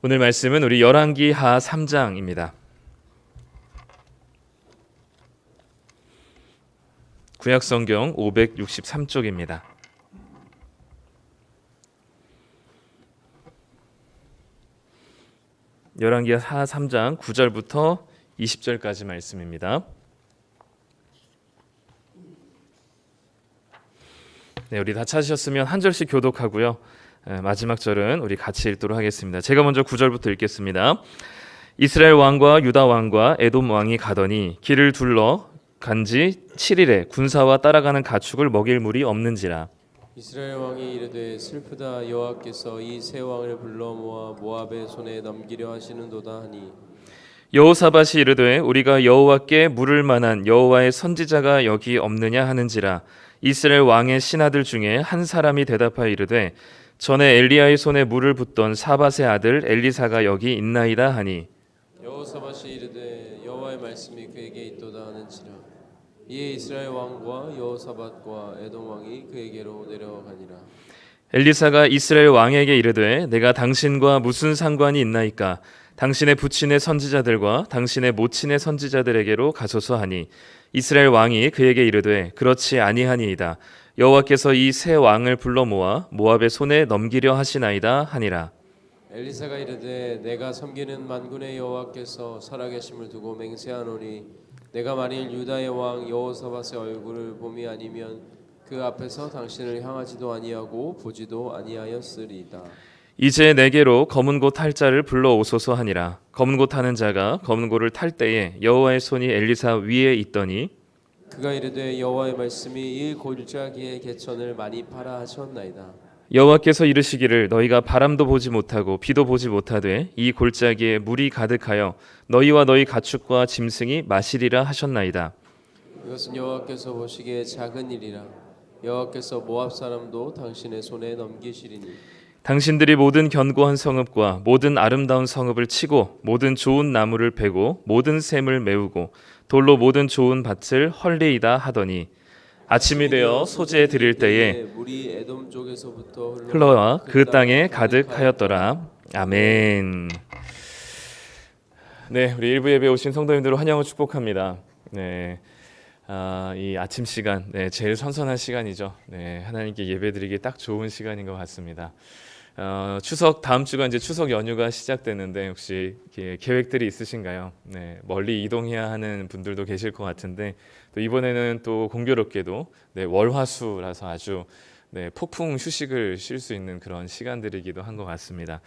오늘 말씀은 우리 열왕기하 3장입니다. 구약성경 563쪽입니다. 열왕기하 3장 9절부터 20절까지 말씀입니다. 네, 우리 다 찾으셨으면 한 절씩 교독하고요. 마지막 절은 우리 같이 읽도록 하겠습니다. 제가 먼저 9절부터 읽겠습니다. 이스라엘 왕과 유다 왕과 에돔 왕이 가더니 길을 둘러 간지 7일에 군사와 따라가는 가축을 먹일 물이 없는지라. 이스라엘 왕이 이르되 슬프다 여호와께서 이 세 왕을 불러 모아 모압의 손에 넘기려 하시는도다 하니 여호사밧이 이르되 우리가 여호와께 물을 만한 여호와의 선지자가 여기 없느냐 하는지라. 이스라엘 왕의 신하들 중에 한 사람이 대답하여 이르되 전에 엘리야의 손에 물을 붓던 사밧의 아들 엘리사가 여기 있나이다 하니 여호사밧이 이르되 여호와의 말씀이 그에게 있도다 하는지라. 이에 이스라엘 왕과 여호사밧과 에돔 왕이 그에게로 내려가니라. 엘리사가 이스라엘 왕에게 이르되 내가 당신과 무슨 상관이 있나이까? 당신의 부친의 선지자들과 당신의 모친의 선지자들에게로 가소서 하니 이스라엘 왕이 그에게 이르되 그렇지 아니하니이다. 여호와께서 이 세 왕을 불러 모아 모압의 손에 넘기려 하시나이다 하니라. 엘리사가 이르되 내가 섬기는 만군의 여호와께서 살아계심을 두고 맹세하노니 내가 만일 유다의 왕 여호사밧의 얼굴을 봄이 아니면 그 앞에서 당신을 향하지도 아니하고 보지도 아니하였으리이다. 이제 내게로 검은 고 탈 자를 불러 오소서 하니라. 검은 고 타는 자가 검은 고를 탈 때에 여호와의 손이 엘리사 위에 있더니 그가 이르되 여호와의 말씀이 이 골짜기의 개천을 많이 파라 하셨나이다. 여호와께서 이르시기를 너희가 바람도 보지 못하고 비도 보지 못하되 이 골짜기에 물이 가득하여 너희와 너희 가축과 짐승이 마시리라 하셨나이다. 이것은 여호와께서 보시기에 작은 일이라. 여호와께서 모압 사람도 당신의 손에 넘기시리니 당신들이 모든 견고한 성읍과 모든 아름다운 성읍을 치고 모든 좋은 나무를 베고 모든 샘을 메우고 돌로 모든 좋은 밭을 헐리이다 하더니 아침이 되어 소재 드릴 때에 물이 에돔 쪽에서부터 흘러와 그 땅에 가득하였더라. 아멘. 네, 우리 일부 예배 오신 성도님들을 환영을 축복합니다. 네, 이 아침 시간, 제일 선선한 시간이죠. 네, 하나님께 예배드리기 딱 좋은 시간인 것 같습니다. 추석 다음 주가 이제 추석 연휴가 시작되는데 혹시 계획들이 있으신가요? 네, 멀리 이동해야 하는 분들도 계실 것 같은데 또 이번에는 또 공교롭게도 월화수라서 아주 폭풍 휴식을 쉴 수 있는 그런 시간들이기도 한 것 같습니다.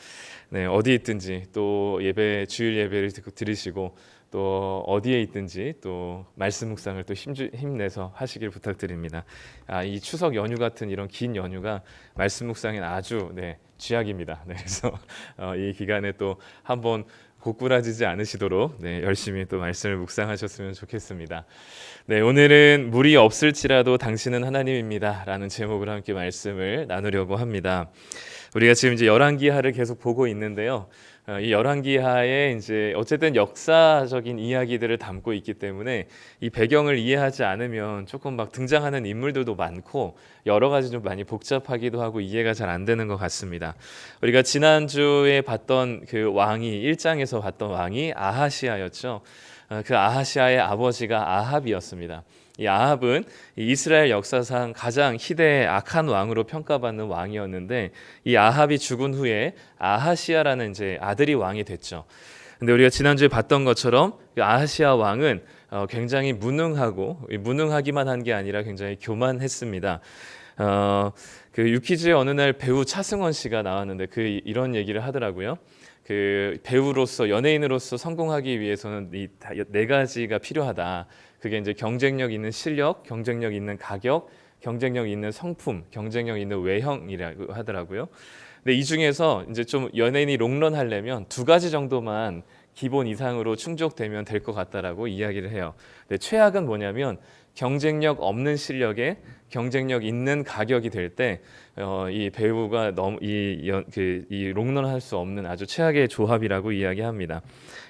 네, 어디 있든지 또 주일 예배를 들으시고 또 어디에 있든지 또 말씀 묵상을 또 힘내서 하시길 부탁드립니다. 이 추석 연휴 같은 이런 긴 연휴가 말씀 묵상엔 아주 쥐약입니다. 그래서 이 기간에 또 한번 고꾸라지지 않으시도록 열심히 또 말씀을 묵상하셨으면 좋겠습니다. 오늘은 물이 없을지라도 당신은 하나님입니다 라는 제목으로 함께 말씀을 나누려고 합니다. 우리가 지금 이제 열왕기하를 계속 보고 있는데요. 이 열왕기하에 이제 어쨌든 역사적인 이야기들을 담고 있기 때문에 이 배경을 이해하지 않으면 조금 막 등장하는 인물들도 많고 여러 가지 좀 많이 복잡하기도 하고 이해가 잘 안 되는 것 같습니다. 우리가 지난주에 봤던 그 왕이 1장에서 봤던 왕이 아하시아였죠. 그 아하시아의 아버지가 아합이었습니다. 이 아합은 이스라엘 역사상 가장 희대의 악한 왕으로 평가받는 왕이었는데 이 아합이 죽은 후에 아하시아라는 이제 아들이 왕이 됐죠. 근데 우리가 지난주에 봤던 것처럼 아하시아 왕은 굉장히 무능하기만 한 게 아니라 굉장히 교만했습니다. 그 유퀴즈에 어느 날 배우 차승원 씨가 나왔는데 이런 얘기를 하더라고요. 그 배우로서 연예인으로서 성공하기 위해서는 이 네 가지가 필요하다. 그게 이제 경쟁력 있는 실력, 경쟁력 있는 가격, 경쟁력 있는 성품, 경쟁력 있는 외형이라고 하더라고요. 근데 이 중에서 이제 좀 연예인이 롱런하려면 두 가지 정도만 기본 이상으로 충족되면 될 것 같다라고 이야기를 해요. 근데 최악은 뭐냐면 경쟁력 없는 실력에 경쟁력 있는 가격이 될 때 이 배우가 너무 이 롱런할 수 없는 아주 최악의 조합이라고 이야기합니다.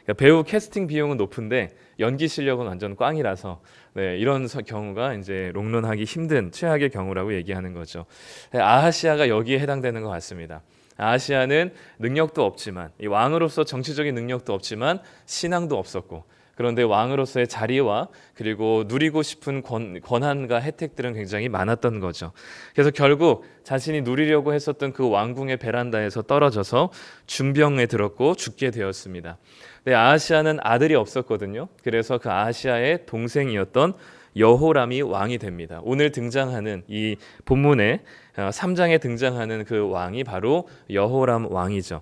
그러니까 배우 캐스팅 비용은 높은데 연기 실력은 완전 꽝이라서 이런 경우가 이제 롱런하기 힘든 최악의 경우라고 얘기하는 거죠. 아하시아가 여기에 해당되는 것 같습니다. 아하시아는 능력도 없지만 이 왕으로서 정치적인 능력도 없지만 신앙도 없었고 그런데 왕으로서의 자리와 그리고 누리고 싶은 권한과 혜택들은 굉장히 많았던 거죠. 그래서 결국 자신이 누리려고 했었던 그 왕궁의 베란다에서 떨어져서 중병에 들었고 죽게 되었습니다. 근데 아하시아는 아들이 없었거든요. 그래서 그 아하시아의 동생이었던 여호람이 왕이 됩니다. 오늘 등장하는 이 본문의 3장에 등장하는 그 왕이 바로 여호람 왕이죠.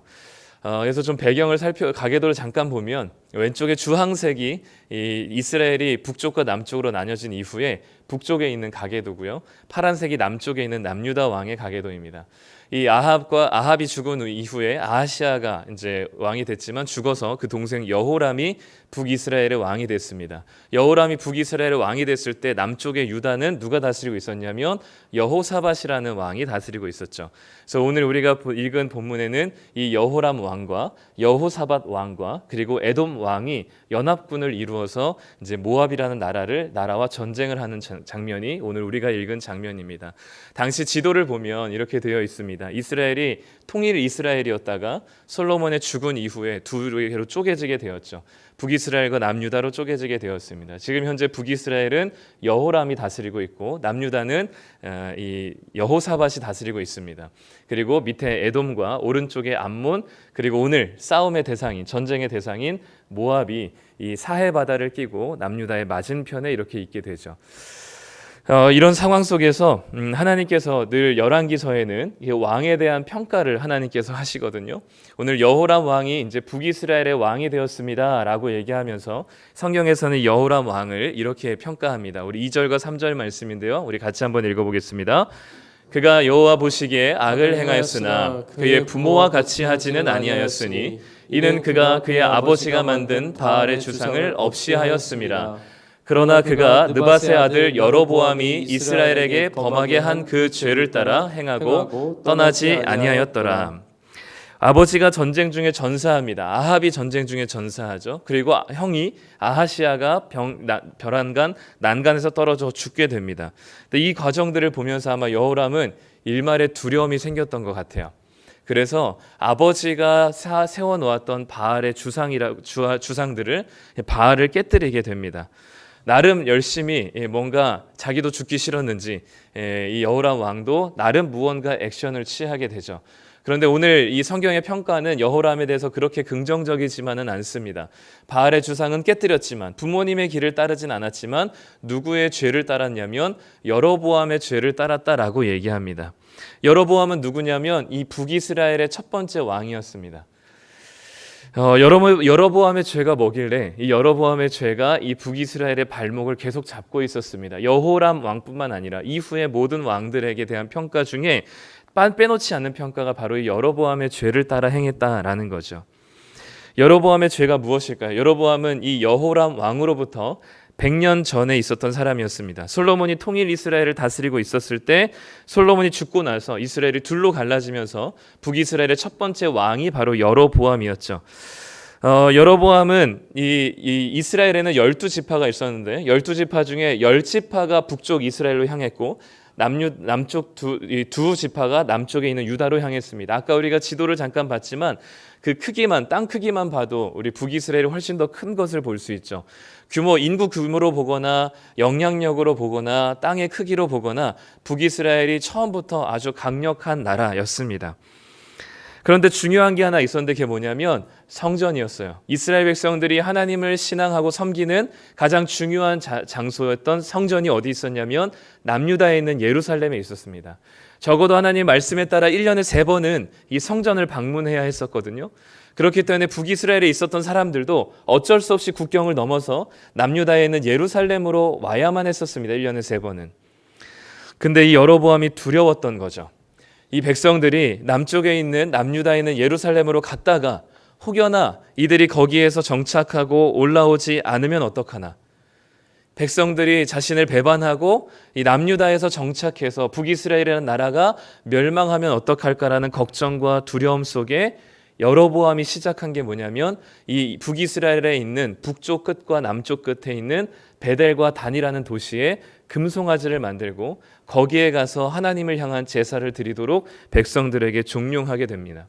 그래서 좀 배경을 가계도를 잠깐 보면 왼쪽에 주황색이 이스라엘이 북쪽과 남쪽으로 나뉘어진 이후에 북쪽에 있는 가계도고요. 파란색이 남쪽에 있는 남유다 왕의 가계도입니다. 이 아합이 죽은 이후에 아하시아가 이제 왕이 됐지만 죽어서 그 동생 여호람이 북이스라엘의 왕이 됐습니다. 여호람이 북이스라엘의 왕이 됐을 때 남쪽의 유다는 누가 다스리고 있었냐면 여호사밧이라는 왕이 다스리고 있었죠. 그래서 오늘 우리가 읽은 본문에는 이 여호람 왕과 여호사밧 왕과 그리고 에돔 왕이 연합군을 이루어서 이제 모압이라는 나라와 전쟁을 하는 장면이 오늘 우리가 읽은 장면입니다. 당시 지도를 보면 이렇게 되어 있습니다. 이스라엘이 통일 이스라엘이었다가 솔로몬의 죽은 이후에 두 개로 쪼개지게 되었죠. 북이스라엘과 남유다로 쪼개지게 되었습니다. 지금 현재 북이스라엘은 여호람이 다스리고 있고 남유다는 이 여호사밧이 다스리고 있습니다. 그리고 밑에 에돔과 오른쪽에 암몬 그리고 오늘 싸움의 대상인 전쟁의 대상인 모압이 이 사해 바다를 끼고 남유다의 맞은편에 이렇게 있게 되죠. 이런 상황 속에서 하나님께서 늘 열왕기서에는 왕에 대한 평가를 하나님께서 하시거든요. 오늘 여호람 왕이 이제 북이스라엘의 왕이 되었습니다라고 얘기하면서 성경에서는 여호람 왕을 이렇게 평가합니다. 우리 2절과 3절 말씀인데요. 우리 같이 한번 읽어보겠습니다. 그가 여호와 보시기에 악을 행하였으나 그의 부모와 같이 하지는 아니하였으니 이는 그가 그의 아버지가 만든 바알의 주상을 없이 하였음이라. 그러나 그가 느밧의 아들 여로보암이 이스라엘에게 범하게 한 그 죄를 따라 행하고 떠나지 아니하였더라. 아버지가 전쟁 중에 전사합니다. 아합이 전쟁 중에 전사하죠. 그리고 형이 아하시아가 난간에서 떨어져 죽게 됩니다. 근데 이 과정들을 보면서 아마 여호람은 일말의 두려움이 생겼던 것 같아요. 그래서 아버지가 세워놓았던 바알의 주상들을 바알을 깨뜨리게 됩니다. 나름 열심히 뭔가 자기도 죽기 싫었는지 이 여호람 왕도 나름 무언가 액션을 취하게 되죠. 그런데 오늘 이 성경의 평가는 여호람에 대해서 그렇게 긍정적이지만은 않습니다. 바알의 주상은 깨뜨렸지만 부모님의 길을 따르진 않았지만 누구의 죄를 따랐냐면 여로보암의 죄를 따랐다라고 얘기합니다. 여로보암은 누구냐면 이 북이스라엘의 첫 번째 왕이었습니다. 여로보암의 죄가 뭐길래 이 여로보암의 죄가 이 북이스라엘의 발목을 계속 잡고 있었습니다. 여호람 왕뿐만 아니라 이후의 모든 왕들에게 대한 평가 중에 빼놓지 않는 평가가 바로 이 여로보암의 죄를 따라 행했다라는 거죠. 여로보암의 죄가 무엇일까요? 여로보암은 이 여호람 왕으로부터 100년 전에 있었던 사람이었습니다. 솔로몬이 통일 이스라엘을 다스리고 있었을 때 솔로몬이 죽고 나서 이스라엘이 둘로 갈라지면서 북이스라엘의 첫 번째 왕이 바로 여로보암이었죠. 여로보암은 이 이스라엘에는 12지파가 있었는데 12지파 중에 10지파가 북쪽 이스라엘로 향했고 남쪽 두 지파가 남쪽에 있는 유다로 향했습니다. 아까 우리가 지도를 잠깐 봤지만 그 크기만 땅 크기만 봐도 우리 북이스라엘이 훨씬 더 큰 것을 볼 수 있죠. 인구 규모로 보거나 영향력으로 보거나 땅의 크기로 보거나 북이스라엘이 처음부터 아주 강력한 나라였습니다. 그런데 중요한 게 하나 있었는데 그게 뭐냐면 성전이었어요. 이스라엘 백성들이 하나님을 신앙하고 섬기는 가장 중요한 장소였던 성전이 어디 있었냐면 남유다에 있는 예루살렘에 있었습니다. 적어도 하나님 말씀에 따라 1년에 3번은 이 성전을 방문해야 했었거든요. 그렇기 때문에 북이스라엘에 있었던 사람들도 어쩔 수 없이 국경을 넘어서 남유다에 있는 예루살렘으로 와야만 했었습니다. 1년에 3번은. 근데 이 여로보암이 두려웠던 거죠. 이 백성들이 남쪽에 있는 남유다에 있는 예루살렘으로 갔다가 혹여나 이들이 거기에서 정착하고 올라오지 않으면 어떡하나. 백성들이 자신을 배반하고 이 남유다에서 정착해서 북이스라엘이라는 나라가 멸망하면 어떡할까라는 걱정과 두려움 속에 여로보암이 시작한 게 뭐냐면 이 북이스라엘에 있는 북쪽 끝과 남쪽 끝에 있는 베델과 단이라는 도시에 금송아지를 만들고 거기에 가서 하나님을 향한 제사를 드리도록 백성들에게 종용하게 됩니다.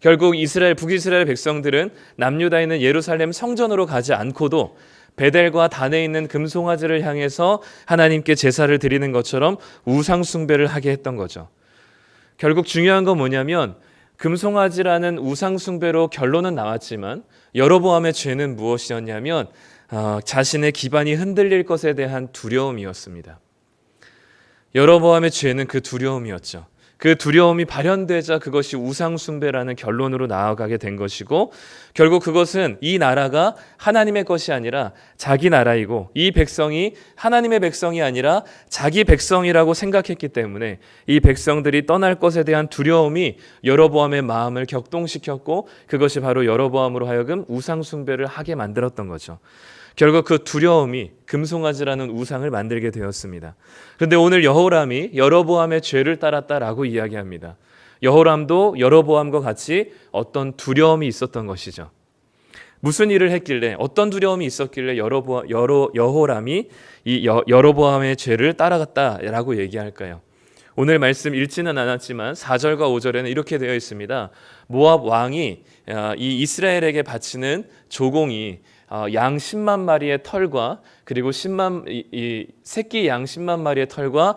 결국 북이스라엘 백성들은 남유다에 있는 예루살렘 성전으로 가지 않고도 베델과 단에 있는 금송아지를 향해서 하나님께 제사를 드리는 것처럼 우상 숭배를 하게 했던 거죠. 결국 중요한 건 뭐냐면 금송아지라는 우상 숭배로 결론은 나왔지만 여로보암의 죄는 무엇이었냐면 자신의 기반이 흔들릴 것에 대한 두려움이었습니다. 여로보암의 죄는 그 두려움이었죠. 그 두려움이 발현되자 그것이 우상 숭배라는 결론으로 나아가게 된 것이고, 결국 그것은 이 나라가 하나님의 것이 아니라 자기 나라이고 이 백성이 하나님의 백성이 아니라 자기 백성이라고 생각했기 때문에 이 백성들이 떠날 것에 대한 두려움이 여로보암의 마음을 격동시켰고, 그것이 바로 여로보암으로 하여금 우상 숭배를 하게 만들었던 거죠. 결국 그 두려움이 금송아지라는 우상을 만들게 되었습니다. 그런데 오늘 여호람이 여로보암의 죄를 따랐다라고 이야기합니다. 여호람도 여로보암과 같이 어떤 두려움이 있었던 것이죠. 무슨 일을 했길래, 어떤 두려움이 있었길래 여호람이 이 여로보암의 죄를 따라갔다라고 얘기할까요? 오늘 말씀 읽지는 않았지만 4절과 5절에는 이렇게 되어 있습니다. 모압 왕이 이 이스라엘에게 바치는 조공이 양 10만 마리의 털과 그리고 새끼 양 10만 마리의 털과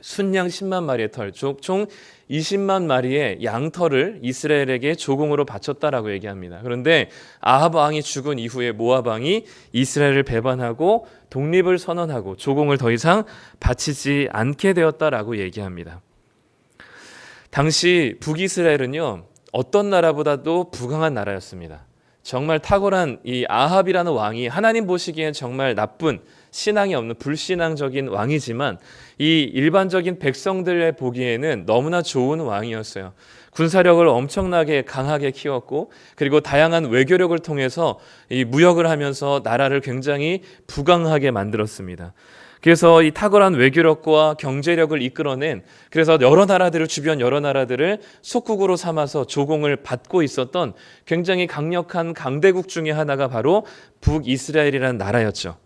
순양 10만 마리의 털, 총 20만 마리의 양털을 이스라엘에게 조공으로 바쳤다라고 얘기합니다. 그런데 아합 왕이 죽은 이후에 모압 왕이 이스라엘을 배반하고 독립을 선언하고 조공을 더 이상 바치지 않게 되었다라고 얘기합니다. 당시 북이스라엘은요, 어떤 나라보다도 부강한 나라였습니다. 정말 탁월한 이 아합이라는 왕이 하나님 보시기엔 정말 나쁜 신앙이 없는 불신앙적인 왕이지만 이 일반적인 백성들의 보기에는 너무나 좋은 왕이었어요. 군사력을 엄청나게 강하게 키웠고, 그리고 다양한 외교력을 통해서 이 무역을 하면서 나라를 굉장히 부강하게 만들었습니다. 그래서 이 탁월한 외교력과 경제력을 이끌어낸, 그래서 주변 여러 나라들을 속국으로 삼아서 조공을 받고 있었던 굉장히 강력한 강대국 중에 하나가 바로 북이스라엘이라는 나라였죠.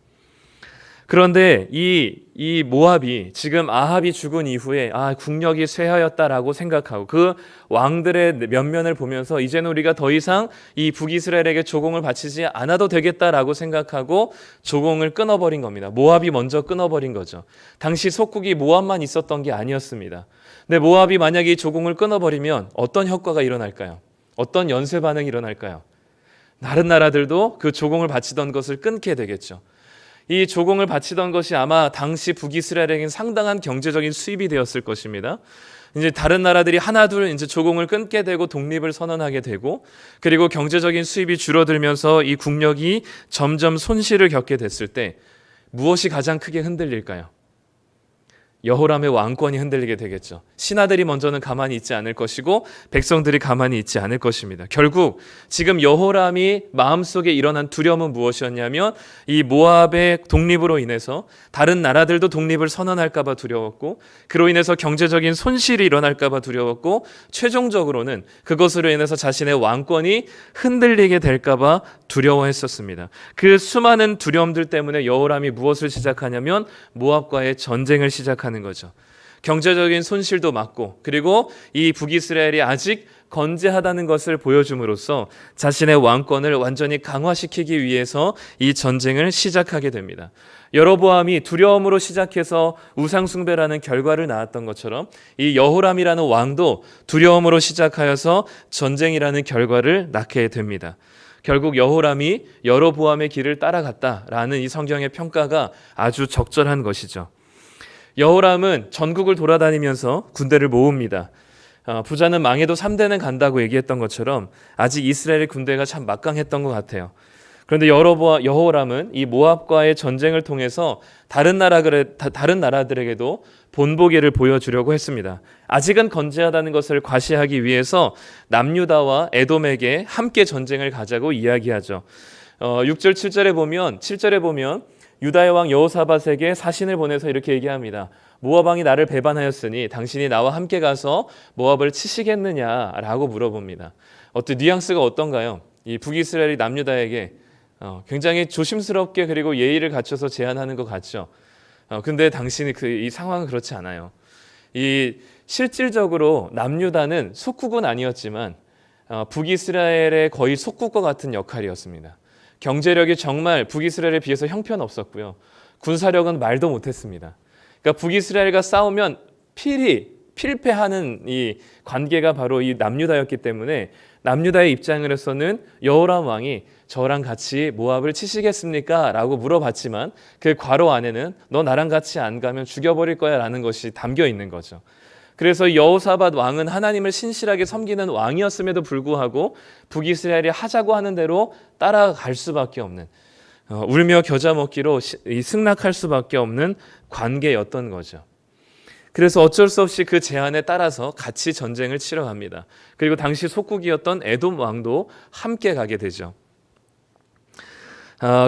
그런데 이 모압이 지금 아합이 죽은 이후에 국력이 쇠하였다라고 생각하고 그 왕들의 면면을 보면서 이제는 우리가 더 이상 이 북이스라엘에게 조공을 바치지 않아도 되겠다라고 생각하고 조공을 끊어버린 겁니다. 모압이 먼저 끊어버린 거죠. 당시 속국이 모압만 있었던 게 아니었습니다. 근데 모압이 만약에 이 조공을 끊어버리면 어떤 효과가 일어날까요? 어떤 연쇄 반응이 일어날까요? 다른 나라들도 그 조공을 바치던 것을 끊게 되겠죠. 이 조공을 바치던 것이 아마 당시 북이스라엘에게는 상당한 경제적인 수입이 되었을 것입니다. 이제 다른 나라들이 하나둘 이제 조공을 끊게 되고 독립을 선언하게 되고, 그리고 경제적인 수입이 줄어들면서 이 국력이 점점 손실을 겪게 됐을 때 무엇이 가장 크게 흔들릴까요? 여호람의 왕권이 흔들리게 되겠죠. 신하들이 먼저는 가만히 있지 않을 것이고 백성들이 가만히 있지 않을 것입니다. 결국 지금 여호람이 마음속에 일어난 두려움은 무엇이었냐면 이 모압의 독립으로 인해서 다른 나라들도 독립을 선언할까 봐 두려웠고, 그로 인해서 경제적인 손실이 일어날까 봐 두려웠고, 최종적으로는 그것으로 인해서 자신의 왕권이 흔들리게 될까 봐 두려워했었습니다. 그 수많은 두려움들 때문에 여호람이 무엇을 시작하냐면 모압과의 전쟁을 시작하는 거죠. 경제적인 손실도 막고, 그리고 이 북이스라엘이 아직 건재하다는 것을 보여줌으로써 자신의 왕권을 완전히 강화시키기 위해서 이 전쟁을 시작하게 됩니다. 여로보암이 두려움으로 시작해서 우상숭배라는 결과를 낳았던 것처럼 이 여호람이라는 왕도 두려움으로 시작하여서 전쟁이라는 결과를 낳게 됩니다. 결국 여호람이 여로보암의 길을 따라갔다라는 이 성경의 평가가 아주 적절한 것이죠. 여호람은 전국을 돌아다니면서 군대를 모읍니다. 부자는 망해도 3대는 간다고 얘기했던 것처럼 아직 이스라엘의 군대가 참 막강했던 것 같아요. 그런데 여호람은 이 모압과의 전쟁을 통해서 다른 나라들에게도 본보기를 보여주려고 했습니다. 아직은 건재하다는 것을 과시하기 위해서 남유다와 에돔에게 함께 전쟁을 가자고 이야기하죠. 6절 7절에 보면 유다의 왕 여호사밧에게 사신을 보내서 이렇게 얘기합니다. 모압 왕이 나를 배반하였으니 당신이 나와 함께 가서 모압을 치시겠느냐라고 물어봅니다. 뉘앙스가 어떤가요? 이 북이스라엘이 남유다에게 굉장히 조심스럽게 그리고 예의를 갖춰서 제안하는 것 같죠. 근데 당신이 이 상황은 그렇지 않아요. 이 실질적으로 남유다는 속국은 아니었지만 북이스라엘의 거의 속국과 같은 역할이었습니다. 경제력이 정말 북이스라엘에 비해서 형편없었고요. 군사력은 말도 못했습니다. 그러니까 북이스라엘과 싸우면 필패하는 이 관계가 바로 이 남유다였기 때문에 남유다의 입장으로서는 여호람 왕이 저랑 같이 모압을 치시겠습니까? 라고 물어봤지만 그 괄호 안에는 너 나랑 같이 안 가면 죽여버릴 거야 라는 것이 담겨 있는 거죠. 그래서 여호사밧 왕은 하나님을 신실하게 섬기는 왕이었음에도 불구하고 북이스라엘이 하자고 하는 대로 따라갈 수밖에 없는 울며 겨자 먹기로 승낙할 수밖에 없는 관계였던 거죠. 그래서 어쩔 수 없이 그 제안에 따라서 같이 전쟁을 치러 갑니다. 그리고 당시 속국이었던 에돔 왕도 함께 가게 되죠.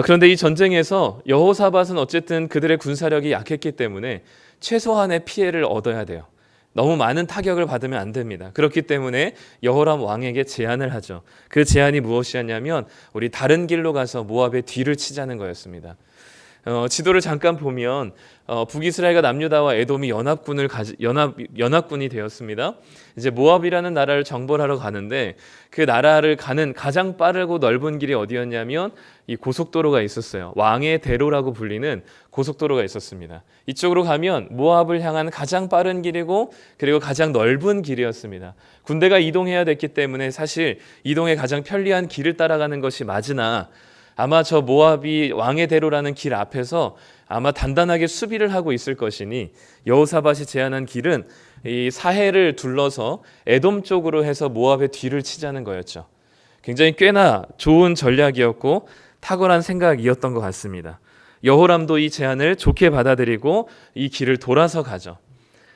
그런데 이 전쟁에서 여호사밧은 어쨌든 그들의 군사력이 약했기 때문에 최소한의 피해를 얻어야 돼요. 너무 많은 타격을 받으면 안 됩니다. 그렇기 때문에 여호람 왕에게 제안을 하죠. 그 제안이 무엇이었냐면 우리 다른 길로 가서 모압의 뒤를 치자는 거였습니다. 지도를 잠깐 보면 북이스라엘과 남유다와 에돔이 연합군이 되었습니다. 이제 모압이라는 나라를 정벌하러 가는데 그 나라를 가는 가장 빠르고 넓은 길이 어디였냐면 이 고속도로가 있었어요. 왕의 대로라고 불리는 고속도로가 있었습니다. 이쪽으로 가면 모압을 향한 가장 빠른 길이고 그리고 가장 넓은 길이었습니다. 군대가 이동해야 됐기 때문에 사실 이동에 가장 편리한 길을 따라가는 것이 맞으나 아마 저 모압이 왕의 대로라는 길 앞에서 아마 단단하게 수비를 하고 있을 것이니 여호사밧이 제안한 길은 이 사해를 둘러서 에돔 쪽으로 해서 모압의 뒤를 치자는 거였죠. 굉장히 꽤나 좋은 전략이었고 탁월한 생각이었던 것 같습니다. 여호람도 이 제안을 좋게 받아들이고 이 길을 돌아서 가죠.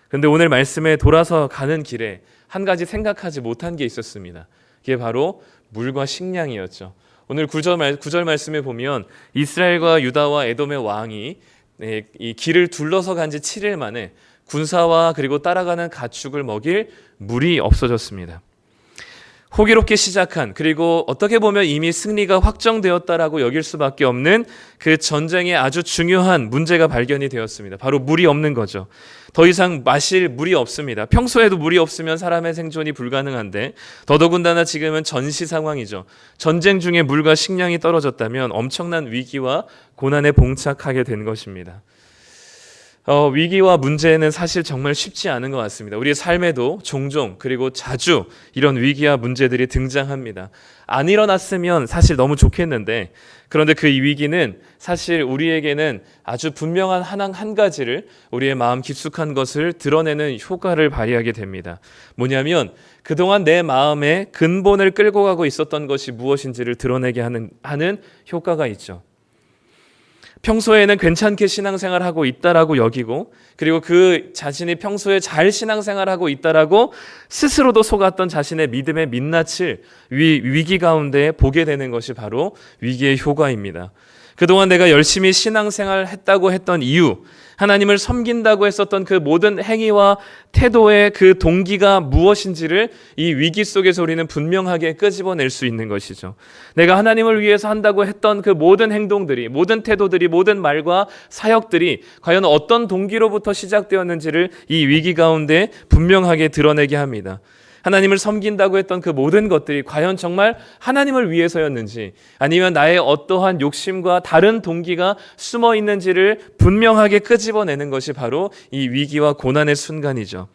그런데 오늘 말씀에 돌아서 가는 길에 한 가지 생각하지 못한 게 있었습니다. 그게 바로 물과 식량이었죠. 오늘 9절 말씀에 보면 이스라엘과 유다와 에돔의 왕이 이 길을 둘러서 간 지 7일 만에 군사와 그리고 따라가는 가축을 먹일 물이 없어졌습니다. 호기롭게 시작한 그리고 어떻게 보면 이미 승리가 확정되었다라고 여길 수밖에 없는 그 전쟁의 아주 중요한 문제가 발견이 되었습니다. 바로 물이 없는 거죠. 더 이상 마실 물이 없습니다. 평소에도 물이 없으면 사람의 생존이 불가능한데 더더군다나 지금은 전시 상황이죠. 전쟁 중에 물과 식량이 떨어졌다면 엄청난 위기와 고난에 봉착하게 된 것입니다. 위기와 문제는 사실 정말 쉽지 않은 것 같습니다. 우리의 삶에도 종종 그리고 자주 이런 위기와 문제들이 등장합니다. 안 일어났으면 사실 너무 좋겠는데 그런데 그 위기는 사실 우리에게는 아주 분명한 한 가지를 우리의 마음 깊숙한 것을 드러내는 효과를 발휘하게 됩니다. 뭐냐면 그동안 내 마음의 근본을 끌고 가고 있었던 것이 무엇인지를 드러내게 하는 효과가 있죠. 평소에는 괜찮게 신앙생활하고 있다라고 여기고 그리고 그 자신이 평소에 잘 신앙생활하고 있다라고 스스로도 속았던 자신의 믿음의 민낯을 위기 가운데 보게 되는 것이 바로 위기의 효과입니다. 그동안 내가 열심히 신앙생활했다고 했던 이유, 하나님을 섬긴다고 했었던 그 모든 행위와 태도의 그 동기가 무엇인지를 이 위기 속에서 우리는 분명하게 끄집어낼 수 있는 것이죠. 내가 하나님을 위해서 한다고 했던 그 모든 행동들이, 모든 태도들이, 모든 말과 사역들이 과연 어떤 동기로부터 시작되었는지를 이 위기 가운데 분명하게 드러내게 합니다. 하나님을 섬긴다고 했던 그 모든 것들이 과연 정말 하나님을 위해서였는지 아니면 나의 어떠한 욕심과 다른 동기가 숨어 있는지를 분명하게 끄집어내는 것이 바로 이 위기와 고난의 순간이죠.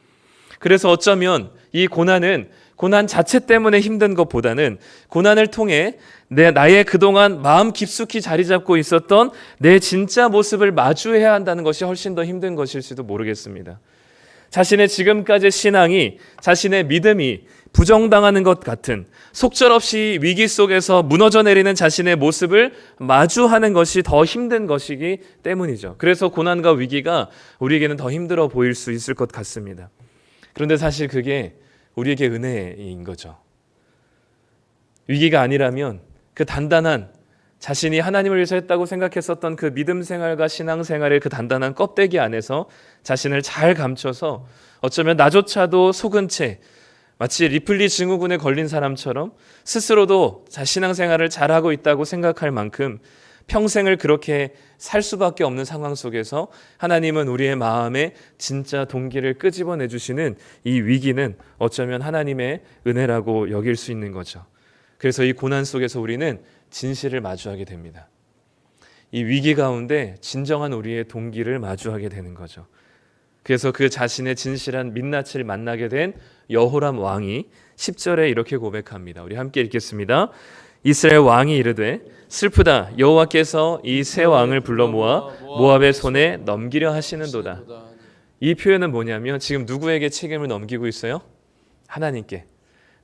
그래서 어쩌면 이 고난 자체 때문에 힘든 것보다는 고난을 통해 나의 그동안 마음 깊숙이 자리 잡고 있었던 내 진짜 모습을 마주해야 한다는 것이 훨씬 더 힘든 것일지도 모르겠습니다. 자신의 지금까지의 신앙이, 자신의 믿음이 부정당하는 것 같은 속절없이 위기 속에서 무너져 내리는 자신의 모습을 마주하는 것이 더 힘든 것이기 때문이죠. 그래서 고난과 위기가 우리에게는 더 힘들어 보일 수 있을 것 같습니다. 그런데 사실 그게 우리에게 은혜인 거죠. 위기가 아니라면 그 단단한 자신이 하나님을 위해서 했다고 생각했었던 그 믿음 생활과 신앙 생활의 그 단단한 껍데기 안에서 자신을 잘 감춰서 어쩌면 나조차도 속은 채 마치 리플리 증후군에 걸린 사람처럼 스스로도 신앙생활을 잘하고 있다고 생각할 만큼 평생을 그렇게 살 수밖에 없는 상황 속에서 하나님은 우리의 마음에 진짜 동기를 끄집어내 주시는 이 위기는 어쩌면 하나님의 은혜라고 여길 수 있는 거죠. 그래서 이 고난 속에서 우리는 진실을 마주하게 됩니다. 이 위기 가운데 진정한 우리의 동기를 마주하게 되는 거죠. 그래서 그 자신의 진실한 민낯을 만나게 된 여호람 왕이 10절에 이렇게 고백합니다. 우리 함께 읽겠습니다. 이스라엘 왕이 이르되 슬프다, 여호와께서 이 세 왕을 불러 모아 모압의 손에 넘기려 하시는도다. 이 표현은 뭐냐면 지금 누구에게 책임을 넘기고 있어요? 하나님께.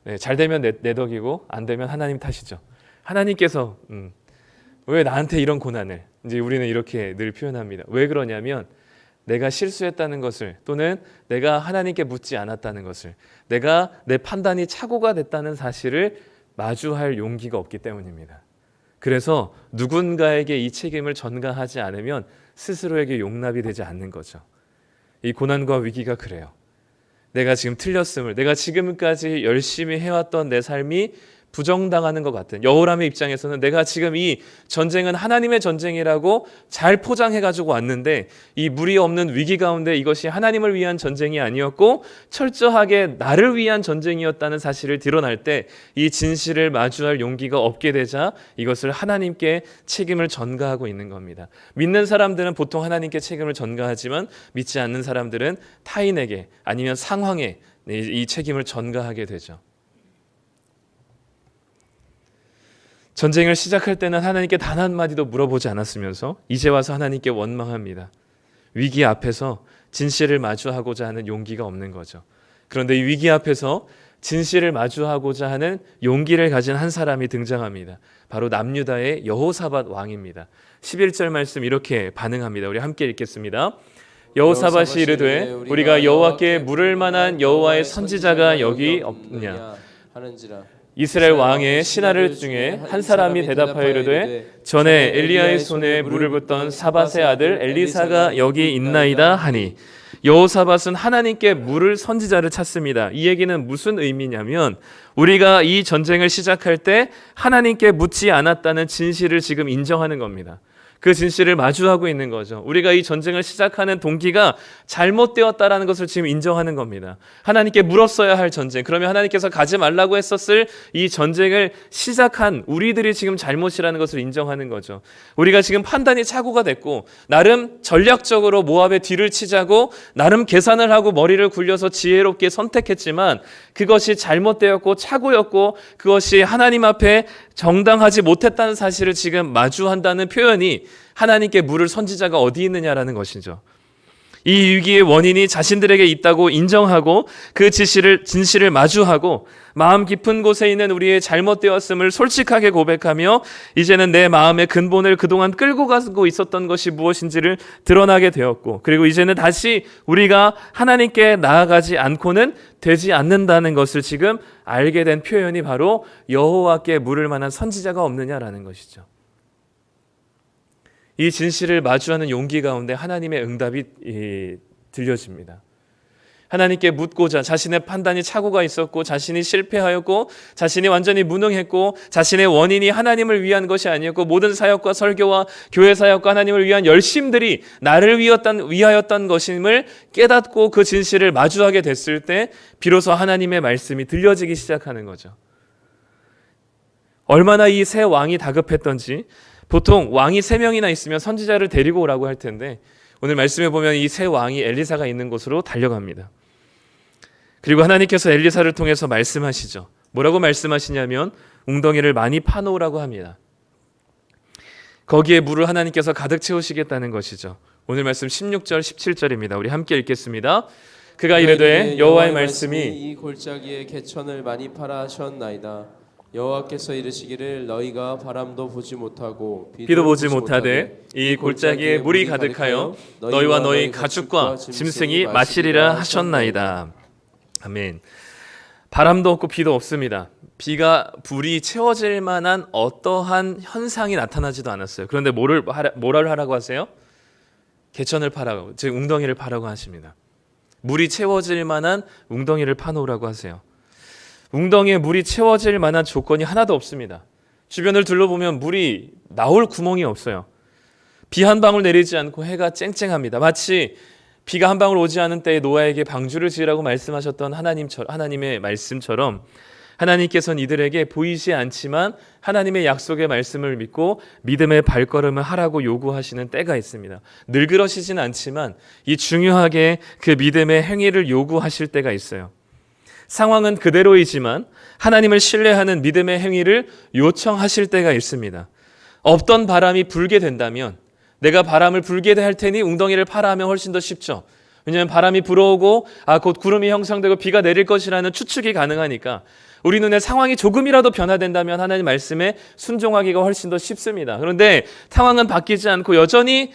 네, 잘 되면 내 덕이고 안 되면 하나님 탓이죠. 하나님께서 왜 나한테 이런 고난을, 이제 우리는 이렇게 늘 표현합니다. 왜 그러냐면 내가 실수했다는 것을, 또는 내가 하나님께 묻지 않았다는 것을, 내가 내 판단이 착오가 됐다는 사실을 마주할 용기가 없기 때문입니다. 그래서 누군가에게 이 책임을 전가하지 않으면 스스로에게 용납이 되지 않는 거죠. 이 고난과 위기가 그래요. 내가 지금 틀렸음을, 내가 지금까지 열심히 해왔던 내 삶이 부정당하는 것 같은 여호람의 입장에서는 내가 지금 이 전쟁은 하나님의 전쟁이라고 잘 포장해가지고 왔는데 이 무리 없는 위기 가운데 이것이 하나님을 위한 전쟁이 아니었고 철저하게 나를 위한 전쟁이었다는 사실을 드러날 때 이 진실을 마주할 용기가 없게 되자 이것을 하나님께 책임을 전가하고 있는 겁니다. 믿는 사람들은 보통 하나님께 책임을 전가하지만 믿지 않는 사람들은 타인에게 아니면 상황에 이 책임을 전가하게 되죠. 전쟁을 시작할 때는 하나님께 단 한마디도 물어보지 않았으면서 이제 와서 하나님께 원망합니다. 위기 앞에서 진실을 마주하고자 하는 용기가 없는 거죠. 그런데 이 위기 앞에서 진실을 마주하고자 하는 용기를 가진 한 사람이 등장합니다. 바로 남유다의 여호사밧 왕입니다. 11절 말씀 이렇게 반응합니다. 우리 함께 읽겠습니다. 여호사밧이 이르되 우리가 여호와께 물을 만한 여호와의 선지자가 여기 없느냐 하는지라. 이스라엘 왕의 신하들 중에 한 사람이 대답하여 이르되 전에 엘리야의 손에 물을 붓던 사밧의 아들 엘리사가 여기 있나이다 하니 여호사밧은 하나님께 물을 선지자를 찾습니다. 이 얘기는 무슨 의미냐면 우리가 이 전쟁을 시작할 때 하나님께 묻지 않았다는 진실을 지금 인정하는 겁니다. 그 진실을 마주하고 있는 거죠. 우리가 이 전쟁을 시작하는 동기가 잘못되었다라는 것을 지금 인정하는 겁니다. 하나님께 물었어야 할 전쟁, 그러면 하나님께서 가지 말라고 했었을 이 전쟁을 시작한 우리들이 지금 잘못이라는 것을 인정하는 거죠. 우리가 지금 판단이 착오가 됐고 나름 전략적으로 모압의 뒤를 치자고 나름 계산을 하고 머리를 굴려서 지혜롭게 선택했지만 그것이 잘못되었고 착오였고 그것이 하나님 앞에 정당하지 못했다는 사실을 지금 마주한다는 표현이 하나님께 물을 선지자가 어디 있느냐라는 것이죠. 이 위기의 원인이 자신들에게 있다고 인정하고 그 진실을 마주하고 마음 깊은 곳에 있는 우리의 잘못되었음을 솔직하게 고백하며 이제는 내 마음의 근본을 그동안 끌고 가고 있었던 것이 무엇인지를 드러나게 되었고 그리고 이제는 다시 우리가 하나님께 나아가지 않고는 되지 않는다는 것을 지금 알게 된 표현이 바로 여호와께 물을 만한 선지자가 없느냐라는 것이죠. 이 진실을 마주하는 용기 가운데 하나님의 응답이 들려집니다. 하나님께 묻고자 자신의 판단이 착오가 있었고 자신이 실패하였고 자신이 완전히 무능했고 자신의 원인이 하나님을 위한 것이 아니었고 모든 사역과 설교와 교회 사역과 하나님을 위한 열심들이 나를 위하였던 것임을 깨닫고 그 진실을 마주하게 됐을 때 비로소 하나님의 말씀이 들려지기 시작하는 거죠. 얼마나 이 새 왕이 다급했던지 보통 왕이 3명이나 있으면 선지자를 데리고 오라고 할 텐데 오늘 말씀에 보면 이 새 왕이 엘리사가 있는 곳으로 달려갑니다. 그리고 하나님께서 엘리사를 통해서 말씀하시죠. 뭐라고 말씀하시냐면 웅덩이를 많이 파놓으라고 합니다. 거기에 물을 하나님께서 가득 채우시겠다는 것이죠. 오늘 말씀 16절 17절입니다. 우리 함께 읽겠습니다. 그가 이르되 여호와의 말씀이 이 골짜기에 개천을 많이 파라 하셨나이다. 여호와께서 이르시기를 너희가 바람도 보지 못하고 비도 보지 못하되 이 골짜기에 물이 가득하여 너희와 너희 가축과 짐승이 마시리라 하셨나이다. 아멘. 바람도 없고 비도 없습니다. 불이 채워질 만한 어떠한 현상이 나타나지도 않았어요. 그런데 뭐를 하라고 하세요? 개천을 파라고, 즉 웅덩이를 파라고 하십니다. 물이 채워질 만한 웅덩이를 파놓으라고 하세요. 웅덩이에 물이 채워질 만한 조건이 하나도 없습니다. 주변을 둘러보면 물이 나올 구멍이 없어요. 비 한 방울 내리지 않고 해가 쨍쨍합니다. 마치 비가 한 방울 오지 않은 때에 노아에게 방주를 지으라고 말씀하셨던 하나님의 말씀처럼 하나님께서는 이들에게 보이지 않지만 하나님의 약속의 말씀을 믿고 믿음의 발걸음을 하라고 요구하시는 때가 있습니다. 늘 그러시진 않지만 이 중요하게 그 믿음의 행위를 요구하실 때가 있어요. 상황은 그대로이지만 하나님을 신뢰하는 믿음의 행위를 요청하실 때가 있습니다. 없던 바람이 불게 된다면 내가 바람을 불게 할 테니 웅덩이를 파라 하면 훨씬 더 쉽죠. 왜냐하면 바람이 불어오고 곧 구름이 형성되고 비가 내릴 것이라는 추측이 가능하니까 우리 눈에 상황이 조금이라도 변화된다면 하나님 말씀에 순종하기가 훨씬 더 쉽습니다. 그런데 상황은 바뀌지 않고 여전히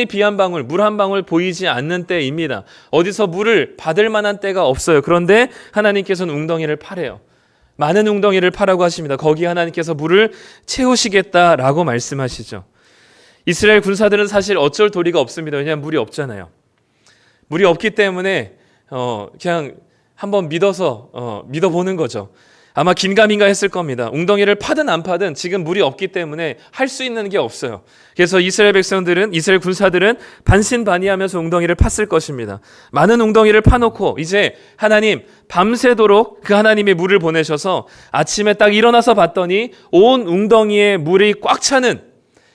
비 한 방울, 물 한 방울 보이지 않는 때입니다. 어디서 물을 받을 만한 때가 없어요. 그런데 하나님께서는 웅덩이를 파래요. 많은 웅덩이를 파라고 하십니다. 거기 하나님께서 물을 채우시겠다라고 말씀하시죠. 이스라엘 군사들은 사실 어쩔 도리가 없습니다. 왜냐하면 물이 없잖아요. 물이 없기 때문에 그냥 한번 믿어보는 거죠. 아마 긴가민가 했을 겁니다. 웅덩이를 파든 안 파든 지금 물이 없기 때문에 할 수 있는 게 없어요. 그래서 이스라엘 군사들은 반신반의하면서 웅덩이를 팠을 것입니다. 많은 웅덩이를 파놓고 이제 하나님 밤새도록 그 하나님의 물을 보내셔서 아침에 딱 일어나서 봤더니 온 웅덩이에 물이 꽉 차는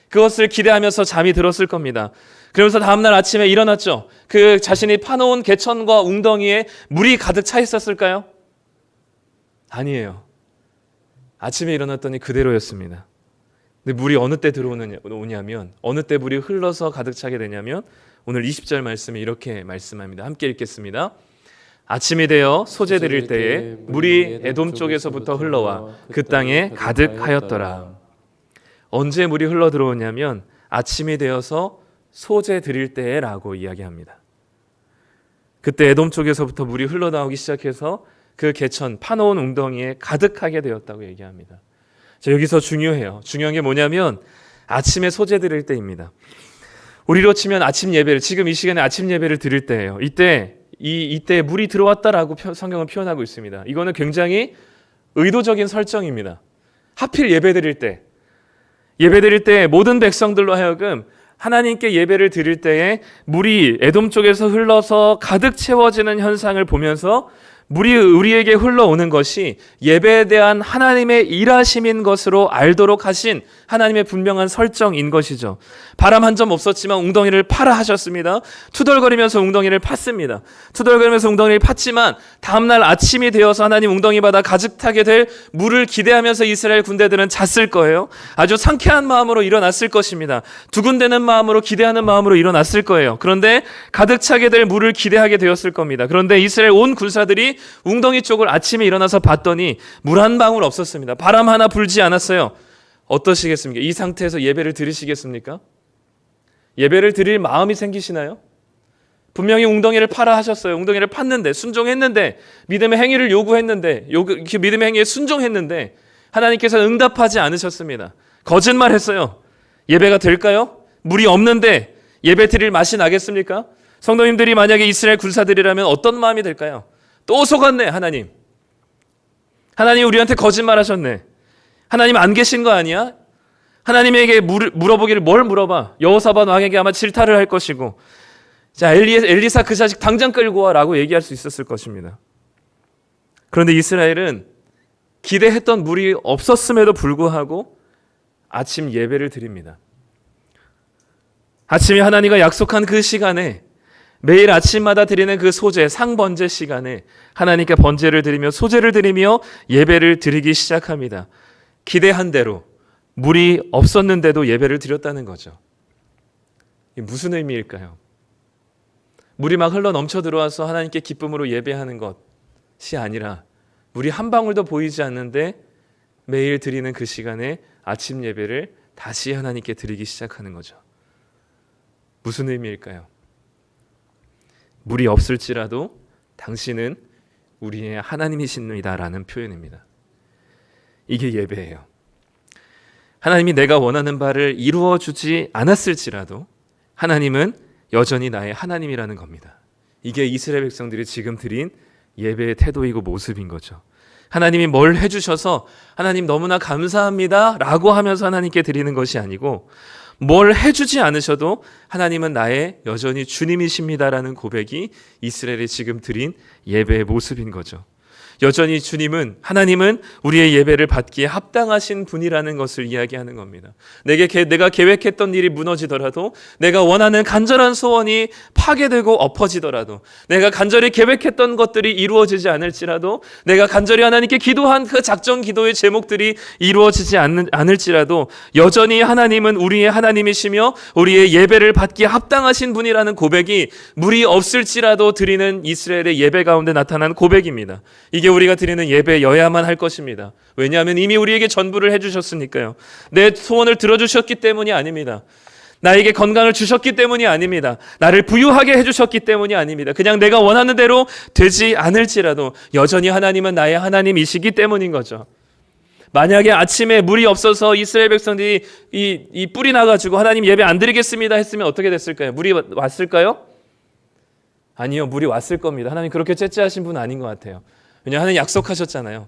그것을 기대하면서 잠이 들었을 겁니다. 그러면서 다음날 아침에 일어났죠. 그 자신이 파놓은 개천과 웅덩이에 물이 가득 차 있었을까요? 아니에요. 아침에 일어났더니 그대로였습니다. 근데 물이 어느 때 들어오냐면 어느 때 물이 흘러서 가득 차게 되냐면 오늘 20절 말씀에 이렇게 말씀합니다. 함께 읽겠습니다. 아침이 되어 소재 드릴 때에 물이 에돔 쪽에서부터 흘러와 그 땅에 가득하였더라. 언제 물이 흘러 들어오냐면 아침이 되어서 소재 드릴 때라고 이야기합니다. 그때 에돔 쪽에서부터 물이 흘러나오기 시작해서 그 개천 파놓은 웅덩이에 가득하게 되었다고 얘기합니다. 자, 여기서 중요해요. 중요한 게 뭐냐면 아침에 소재 드릴 때입니다. 우리로 치면 아침 예배를 지금 이 시간에 아침 예배를 드릴 때예요. 이때 물이 들어왔다라고 성경은 표현하고 있습니다. 이거는 굉장히 의도적인 설정입니다. 하필 예배 드릴 때 모든 백성들로 하여금 하나님께 예배를 드릴 때에 물이 에돔 쪽에서 흘러서 가득 채워지는 현상을 보면서 물이 우리에게 흘러오는 것이 예배에 대한 하나님의 일하심인 것으로 알도록 하신 하나님의 분명한 설정인 것이죠. 바람 한 점 없었지만 웅덩이를 파라 하셨습니다. 투덜거리면서 웅덩이를 팠습니다. 투덜거리면서 웅덩이를 팠지만 다음날 아침이 되어서 하나님 웅덩이마다 가득 차게 될 물을 기대하면서 이스라엘 군대들은 잤을 거예요. 아주 상쾌한 마음으로 일어났을 것입니다. 두근대는 마음으로 기대하는 마음으로 일어났을 거예요. 그런데 가득 차게 될 물을 기대하게 되었을 겁니다. 그런데 이스라엘 온 군사들이 웅덩이 쪽을 아침에 일어나서 봤더니 물 한 방울 없었습니다. 바람 하나 불지 않았어요. 어떠시겠습니까? 이 상태에서 예배를 드리시겠습니까? 예배를 드릴 마음이 생기시나요? 분명히 웅덩이를 파라 하셨어요. 웅덩이를 팠는데 순종했는데 믿음의 행위를 요구했는데 믿음의 행위에 순종했는데 하나님께서 응답하지 않으셨습니다. 거짓말했어요. 예배가 될까요? 물이 없는데 예배 드릴 맛이 나겠습니까? 성도님들이 만약에 이스라엘 군사들이라면 어떤 마음이 될까요? 또 속았네. 하나님 우리한테 거짓말하셨네. 하나님 안 계신 거 아니야? 하나님에게 물어보기를 뭘 물어봐? 여호사밧 왕에게 아마 질타를 할 것이고 자 엘리사 그 자식 당장 끌고 와라고 얘기할 수 있었을 것입니다. 그런데 이스라엘은 기대했던 물이 없었음에도 불구하고 아침 예배를 드립니다. 아침에 하나님과 약속한 그 시간에 매일 아침마다 드리는 그 소제, 상번제 시간에 하나님께 번제를 드리며 소제를 드리며 예배를 드리기 시작합니다. 기대한 대로 물이 없었는데도 예배를 드렸다는 거죠. 이게 무슨 의미일까요? 물이 막 흘러 넘쳐 들어와서 하나님께 기쁨으로 예배하는 것이 아니라 물이 한 방울도 보이지 않는데 매일 드리는 그 시간에 아침 예배를 다시 하나님께 드리기 시작하는 거죠. 무슨 의미일까요? 물이 없을지라도 당신은 우리의 하나님이십니다라는 표현입니다. 이게 예배예요. 하나님이 내가 원하는 바를 이루어주지 않았을지라도 하나님은 여전히 나의 하나님이라는 겁니다. 이게 이스라엘 백성들이 지금 드린 예배의 태도이고 모습인 거죠. 하나님이 뭘 해주셔서 하나님 너무나 감사합니다 라고 하면서 하나님께 드리는 것이 아니고, 뭘 해주지 않으셔도 하나님은 나의 여전히 주님이십니다라는 고백이 이스라엘이 지금 드린 예배의 모습인 거죠. 여전히 하나님은 우리의 예배를 받기에 합당하신 분이라는 것을 이야기하는 겁니다. 내가 계획했던 일이 무너지더라도, 내가 원하는 간절한 소원이 파괴되고 엎어지더라도, 내가 간절히 계획했던 것들이 이루어지지 않을지라도, 내가 간절히 하나님께 기도한 그 작전 기도의 제목들이 이루어지지 않을지라도 여전히 하나님은 우리의 하나님이시며 우리의 예배를 받기에 합당하신 분이라는 고백이 무리 없을지라도 드리는 이스라엘의 예배 가운데 나타난 고백입니다. 이게 우리가 드리는 예배여야만 할 것입니다. 왜냐하면 이미 우리에게 전부를 해주셨으니까요. 내 소원을 들어주셨기 때문이 아닙니다. 나에게 건강을 주셨기 때문이 아닙니다. 나를 부유하게 해주셨기 때문이 아닙니다. 그냥 내가 원하는 대로 되지 않을지라도 여전히 하나님은 나의 하나님이시기 때문인 거죠. 만약에 아침에 물이 없어서 이스라엘 백성들이 이 뿔이 나가지고 하나님 예배 안 드리겠습니다 했으면 어떻게 됐을까요? 물이 왔을까요? 아니요, 물이 왔을 겁니다. 하나님 그렇게 째째하신 분 아닌 것 같아요. 왜냐하면 하나님 약속하셨잖아요.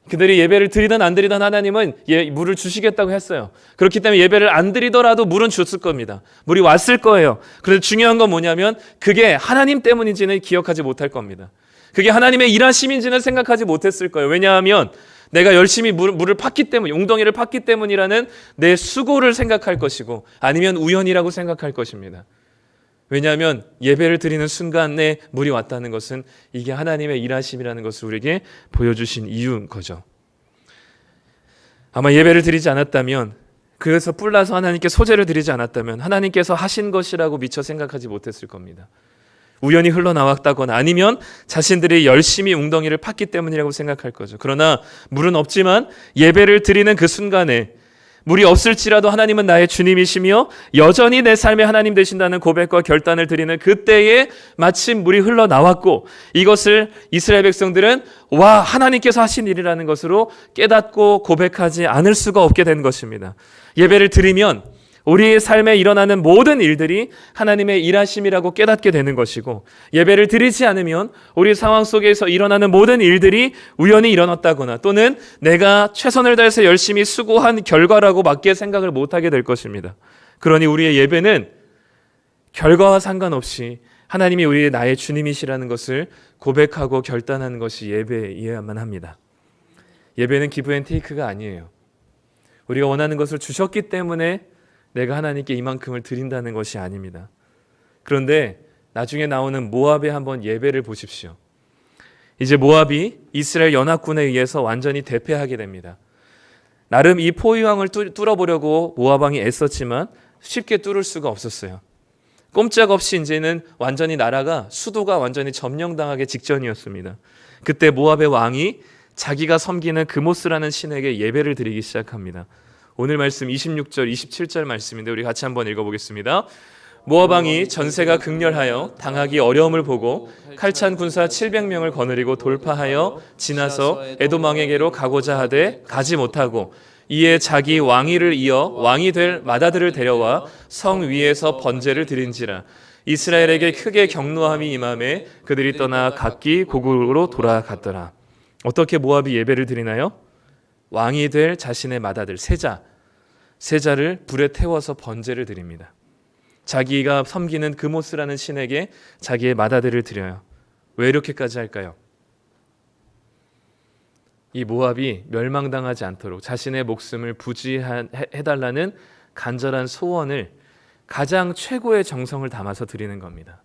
그들이 예배를 드리든 안 드리든 하나님은 물을 주시겠다고 했어요. 그렇기 때문에 예배를 안 드리더라도 물은 줬을 겁니다. 물이 왔을 거예요. 그래서 중요한 건 뭐냐면 그게 하나님 때문인지는 기억하지 못할 겁니다. 그게 하나님의 일하심인지는 생각하지 못했을 거예요. 왜냐하면 내가 열심히 물을 팠기 때문, 웅덩이를 팠기 때문이라는 내 수고를 생각할 것이고, 아니면 우연이라고 생각할 것입니다. 왜냐하면 예배를 드리는 순간에 물이 왔다는 것은 이게 하나님의 일하심이라는 것을 우리에게 보여주신 이유인 거죠. 아마 예배를 드리지 않았다면, 그래서 뿔나서 하나님께 소제를 드리지 않았다면 하나님께서 하신 것이라고 미처 생각하지 못했을 겁니다. 우연히 흘러나왔다거나 아니면 자신들이 열심히 웅덩이를 팠기 때문이라고 생각할 거죠. 그러나 물은 없지만 예배를 드리는 그 순간에 물이 없을지라도 하나님은 나의 주님이시며 여전히 내 삶의 하나님 되신다는 고백과 결단을 드리는 그때에 마침 물이 흘러나왔고, 이것을 이스라엘 백성들은 와, 하나님께서 하신 일이라는 것으로 깨닫고 고백하지 않을 수가 없게 된 것입니다. 예배를 드리면 우리의 삶에 일어나는 모든 일들이 하나님의 일하심이라고 깨닫게 되는 것이고, 예배를 드리지 않으면 우리 상황 속에서 일어나는 모든 일들이 우연히 일어났다거나 또는 내가 최선을 다해서 열심히 수고한 결과라고 맞게 생각을 못하게 될 것입니다. 그러니 우리의 예배는 결과와 상관없이 하나님이 우리의 나의 주님이시라는 것을 고백하고 결단하는 것이 예배여야만 합니다. 예배는 기브 앤 테이크가 아니에요. 우리가 원하는 것을 주셨기 때문에 내가 하나님께 이만큼을 드린다는 것이 아닙니다. 그런데 나중에 나오는 모압의 한번 예배를 보십시오. 이제 모압이 이스라엘 연합군에 의해서 완전히 대패하게 됩니다. 나름 이 포위왕을 뚫어보려고 모압 왕이 애썼지만 쉽게 뚫을 수가 없었어요. 꼼짝없이 이제는 완전히 나라가, 수도가 완전히 점령당하기 직전이었습니다. 그때 모압의 왕이 자기가 섬기는 그모스라는 신에게 예배를 드리기 시작합니다. 오늘 말씀 26절, 27절 말씀인데 우리 같이 한번 읽어보겠습니다. 모압 왕이 전세가 극렬하여 당하기 어려움을 보고 칼찬 군사 700명을 거느리고 돌파하여 지나서 에돔 왕에게로 가고자 하되 가지 못하고, 이에 자기 왕위를 이어 왕이 될 마다들을 데려와 성 위에서 번제를 드린지라. 이스라엘에게 크게 경노함이 임함에 그들이 떠나 각기 고국으로 돌아갔더라. 어떻게 모압이 예배를 드리나요? 왕이 될 자신의 맏아들 세자를 불에 태워서 번제를 드립니다. 자기가 섬기는 그모스라는 신에게 자기의 맏아들을 드려요. 왜 이렇게까지 할까요? 이 모압이 멸망당하지 않도록 자신의 목숨을 부지해달라는 간절한 소원을 가장 최고의 정성을 담아서 드리는 겁니다.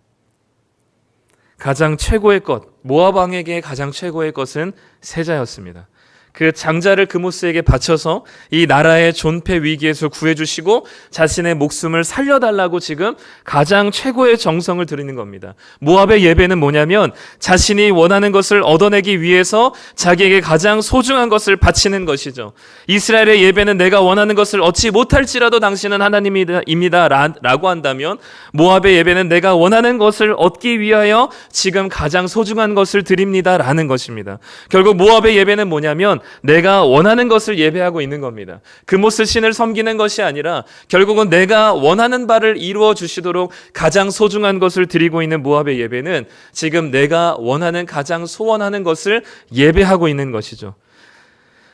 가장 최고의 것, 모압 왕에게 가장 최고의 것은 세자였습니다. 그 장자를 그모스에게 바쳐서 이 나라의 존폐 위기에서 구해주시고 자신의 목숨을 살려달라고 지금 가장 최고의 정성을 드리는 겁니다. 모압의 예배는 뭐냐면 자신이 원하는 것을 얻어내기 위해서 자기에게 가장 소중한 것을 바치는 것이죠. 이스라엘의 예배는 내가 원하는 것을 얻지 못할지라도 당신은 하나님입니다 라고 한다면, 모압의 예배는 내가 원하는 것을 얻기 위하여 지금 가장 소중한 것을 드립니다 라는 것입니다. 결국 모압의 예배는 뭐냐면 내가 원하는 것을 예배하고 있는 겁니다. 금오스 신을 섬기는 것이 아니라 결국은 내가 원하는 바를 이루어 주시도록 가장 소중한 것을 드리고 있는 모압의 예배는 지금 내가 원하는 가장 소원하는 것을 예배하고 있는 것이죠.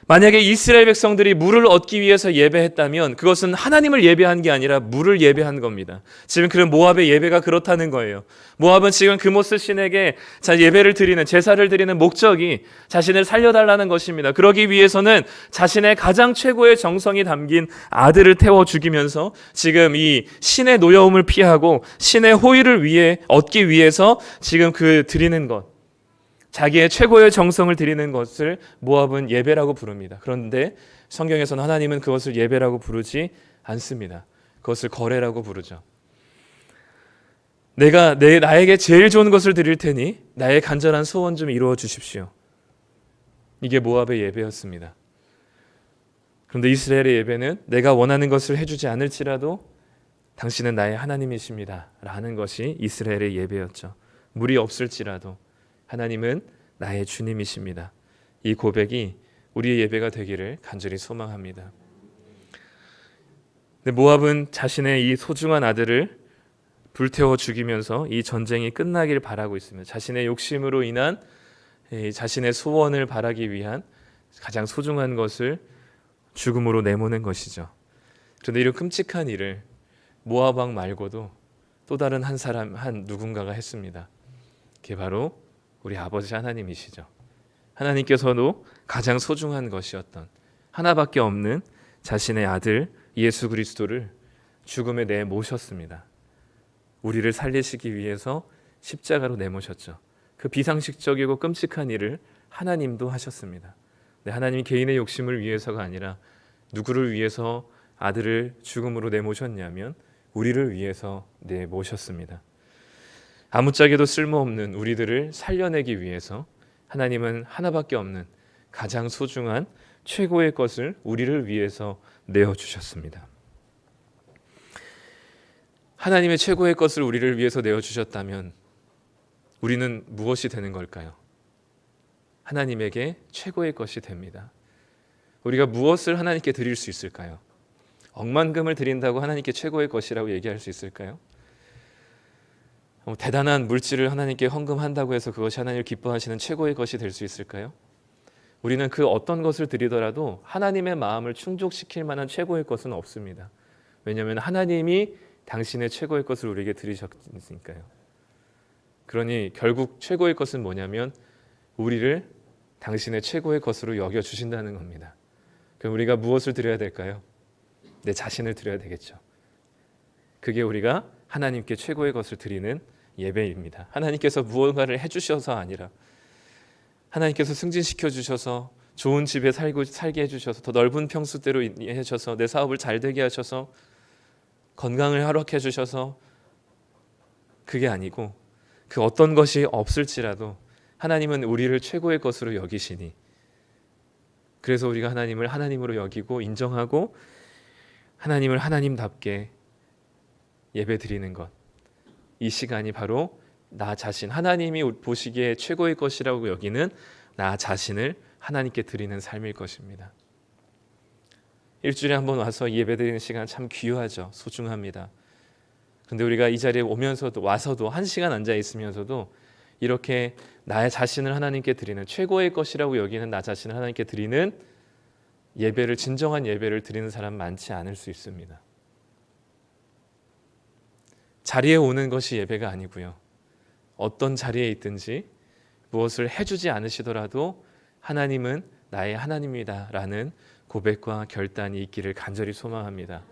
만약에 이스라엘 백성들이 물을 얻기 위해서 예배했다면 그것은 하나님을 예배한 게 아니라 물을 예배한 겁니다. 지금 그런 모압의 예배가 그렇다는 거예요. 모압은 지금 금오스 신에게 예배를 드리는, 제사를 드리는 목적이 자신을 살려달라는 것입니다. 그러기 위해서는 자신의 가장 최고의 정성이 담긴 아들을 태워 죽이면서 지금 이 신의 노여움을 피하고 신의 호의를 얻기 위해서 지금 그 드리는 것, 자기의 최고의 정성을 드리는 것을 모압은 예배라고 부릅니다. 그런데 성경에서는 하나님은 그것을 예배라고 부르지 않습니다. 그것을 거래라고 부르죠. 나에게 제일 좋은 것을 드릴 테니 나의 간절한 소원 좀 이루어 주십시오. 이게 모압의 예배였습니다. 그런데 이스라엘의 예배는 내가 원하는 것을 해주지 않을지라도 당신은 나의 하나님이십니다 라는 것이 이스라엘의 예배였죠. 물이 없을지라도 하나님은 나의 주님이십니다. 이 고백이 우리의 예배가 되기를 간절히 소망합니다. 근데 모압은 자신의 이 소중한 아들을 불태워 죽이면서 이 전쟁이 끝나길 바라고 있습니다. 자신의 욕심으로 인한 자신의 소원을 바라기 위한 가장 소중한 것을 죽음으로 내모는 것이죠. 그런데 이런 끔찍한 일을 모압 왕 말고도 또 다른 한 누군가가 했습니다. 그게 바로 우리 아버지 하나님이시죠. 하나님께서도 가장 소중한 것이었던 하나밖에 없는 자신의 아들 예수 그리스도를 죽음에 내모셨습니다. 우리를 살리시기 위해서 십자가로 내모셨죠. 그 비상식적이고 끔찍한 일을 하나님도 하셨습니다. 하나님이 개인의 욕심을 위해서가 아니라 누구를 위해서 아들을 죽음으로 내모셨냐면 우리를 위해서 내모셨습니다. 아무짝에도 쓸모없는 우리들을 살려내기 위해서 하나님은 하나밖에 없는 가장 소중한 최고의 것을 우리를 위해서 내어주셨습니다. 하나님의 최고의 것을 우리를 위해서 내어주셨다면 우리는 무엇이 되는 걸까요? 하나님에게 최고의 것이 됩니다. 우리가 무엇을 하나님께 드릴 수 있을까요? 억만금을 드린다고 하나님께 최고의 것이라고 얘기할 수 있을까요? 대단한 물질을 하나님께 헌금한다고 해서 그것이 하나님을 기뻐하시는 최고의 것이 될 수 있을까요? 우리는 그 어떤 것을 드리더라도 하나님의 마음을 충족시킬 만한 최고의 것은 없습니다. 왜냐하면 하나님이 당신의 최고의 것을 우리에게 드리셨으니까요. 그러니 결국 최고의 것은 뭐냐면 우리를 당신의 최고의 것으로 여겨주신다는 겁니다. 그럼 우리가 무엇을 드려야 될까요? 내 자신을 드려야 되겠죠. 그게 우리가 하나님께 최고의 것을 드리는 예배입니다. 하나님께서 무언가를 해주셔서 아니라 하나님께서 승진시켜 주셔서 좋은 집에 살게 해주셔서 더 넓은 평수대로 해주셔서 내 사업을 잘 되게 하셔서 건강을 허락해 주셔서 그게 아니고 그 어떤 것이 없을지라도 하나님은 우리를 최고의 것으로 여기시니 그래서 우리가 하나님을 하나님으로 여기고 인정하고 하나님을 하나님답게 예배드리는 것, 이 시간이 바로 나 자신, 하나님이 보시기에 최고의 것이라고 여기는 나 자신을 하나님께 드리는 삶일 것입니다. 일주일에 한 번 와서 예배드리는 시간 참 귀하죠. 소중합니다. 그런데 우리가 이 자리에 와서도 1시간 앉아 있으면서도 이렇게 나의 자신을 하나님께 드리는 최고의 것이라고 여기는 나 자신을 하나님께 드리는 예배를, 진정한 예배를 드리는 사람 많지 않을 수 있습니다. 자리에 오는 것이 예배가 아니고요. 어떤 자리에 있든지 무엇을 해주지 않으시더라도 하나님은 나의 하나님이다라는 고백과 결단이 있기를 간절히 소망합니다.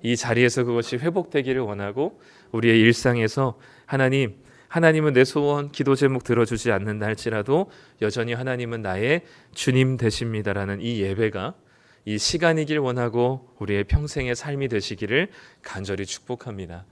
이 자리에서 그것이 회복되기를 원하고 우리의 일상에서 하나님은 내 소원, 기도 제목 들어주지 않는다 할지라도 여전히 하나님은 나의 주님 되십니다라는 이 예배가 이 시간이길 원하고 우리의 평생의 삶이 되시기를 간절히 축복합니다.